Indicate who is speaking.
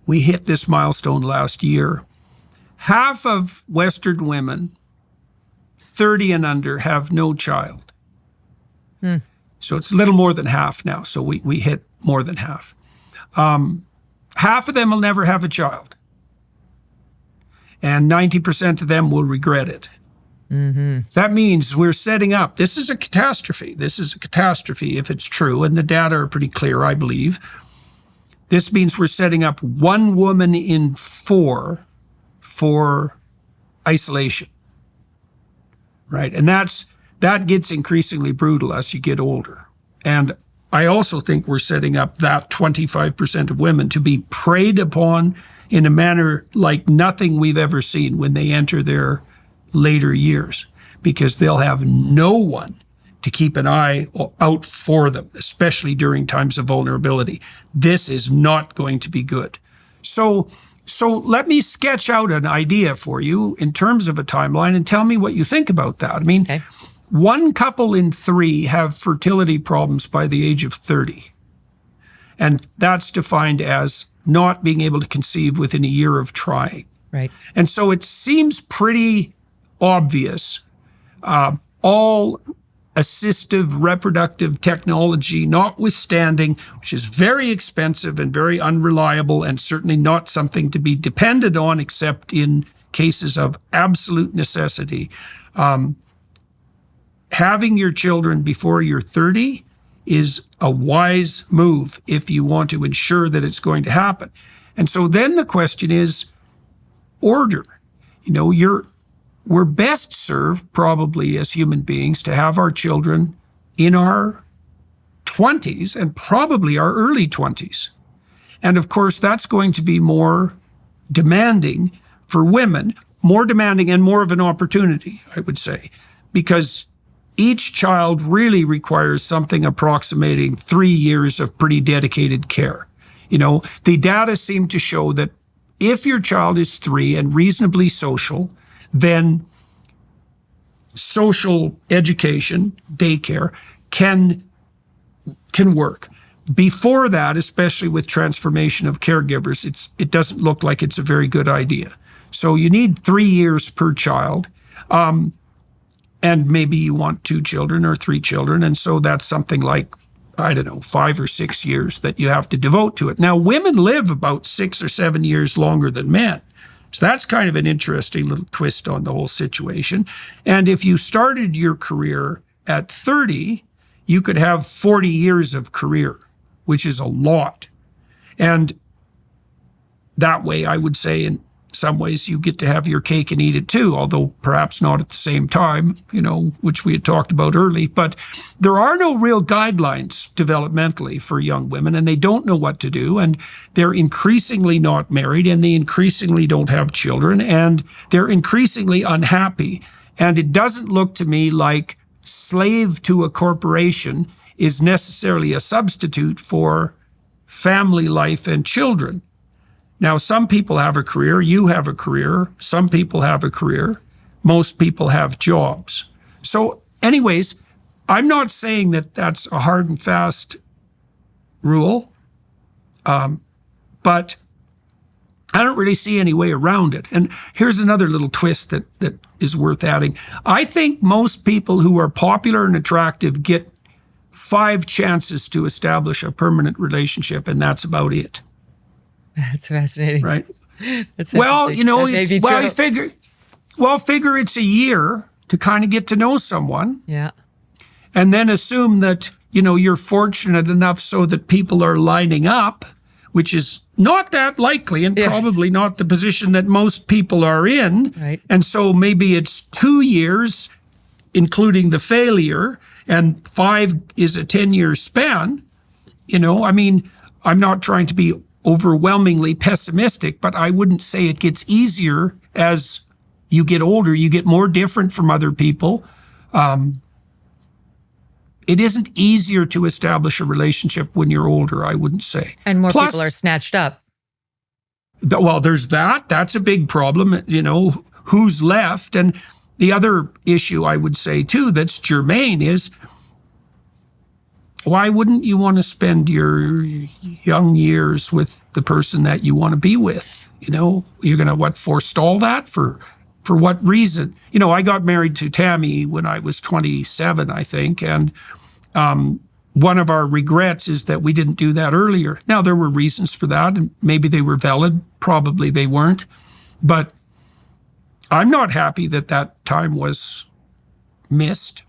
Speaker 1: we hit this milestone last year. Half of Western women, 30 and under, have no child. So it's a little more than half now. So we hit more than half. Half of them will never have a child. And 90% of them will regret it. That means we're setting up, this is a catastrophe. This is a catastrophe if it's true, and the data are pretty clear, I believe. This means we're setting up 1 woman in 4 for isolation, right? And that gets increasingly brutal as you get older. And I also think we're setting up that 25% of women to be preyed upon in a manner like nothing we've ever seen when they enter their later years, because they'll have no one to keep an eye out for them, especially during times of vulnerability. This is not going to be good. So let me sketch out an idea for you in terms of a timeline and tell me what you think about that. I mean, okay. 1 couple in 3 have fertility problems by the age of 30. And that's defined as not being able to conceive within a year of trying.
Speaker 2: Right.
Speaker 1: And so it seems pretty obvious. All assistive reproductive technology notwithstanding, which is very expensive and very unreliable and certainly not something to be depended on except in cases of absolute necessity. Having your children before you're 30 is a wise move if you want to ensure that it's going to happen. And so then the question is order. We're best served probably as human beings to have our children in our 20s and probably our early 20s. And of course, that's going to be more demanding for women, more demanding and more of an opportunity, I would say, because each child really requires something approximating 3 years of pretty dedicated care. The data seem to show that if your child is 3 and reasonably social, then social education, daycare, can work. Before that, especially with transformation of caregivers, it doesn't look like it's a very good idea. So you need 3 years per child. And maybe you want 2 children or 3 children. And so that's something like, 5 or 6 years that you have to devote to it. Now, women live about 6 or 7 years longer than men. So that's kind of an interesting little twist on the whole situation. And if you started your career at 30, you could have 40 years of career, which is a lot. And that way, I would say, in some ways, you get to have your cake and eat it too, although perhaps not at the same time, which we had talked about early. But there are no real guidelines developmentally for young women, and they don't know what to do. And they're increasingly not married, and they increasingly don't have children, and they're increasingly unhappy. And it doesn't look to me like slave to a corporation is necessarily a substitute for family life and children. Now, some people have a career, you have a career, some people have a career, most people have jobs. So anyways, I'm not saying that that's a hard and fast rule, but I don't really see any way around it. And here's another little twist that is worth adding. I think most people who are popular and attractive get 5 chances to establish a permanent relationship, and that's about it.
Speaker 2: That's fascinating.
Speaker 1: Right.
Speaker 2: That's
Speaker 1: well,
Speaker 2: figure
Speaker 1: it's a year to kind of get to know someone.
Speaker 2: Yeah.
Speaker 1: And then assume that, you're fortunate enough so that people are lining up, which is not that likely and probably not the position that most people are in.
Speaker 2: Right.
Speaker 1: And so maybe it's 2 years, including the failure, and 5 is a 10-year span. I'm not trying to be overwhelmingly pessimistic, but I wouldn't say it gets easier as you get older. You get more different from other people. It isn't easier to establish a relationship when you're older, I wouldn't say.
Speaker 2: And more people are snatched up.
Speaker 1: Well, there's that. That's a big problem, who's left. And the other issue I would say, too, that's germane is why wouldn't you want to spend your young years with the person that you want to be with? You know, you're going to forestall that for what reason? You know, I got married to Tammy when I was 27, I think, and one of our regrets is that we didn't do that earlier. Now, there were reasons for that, and maybe they were valid, probably they weren't, but I'm not happy that time was missed.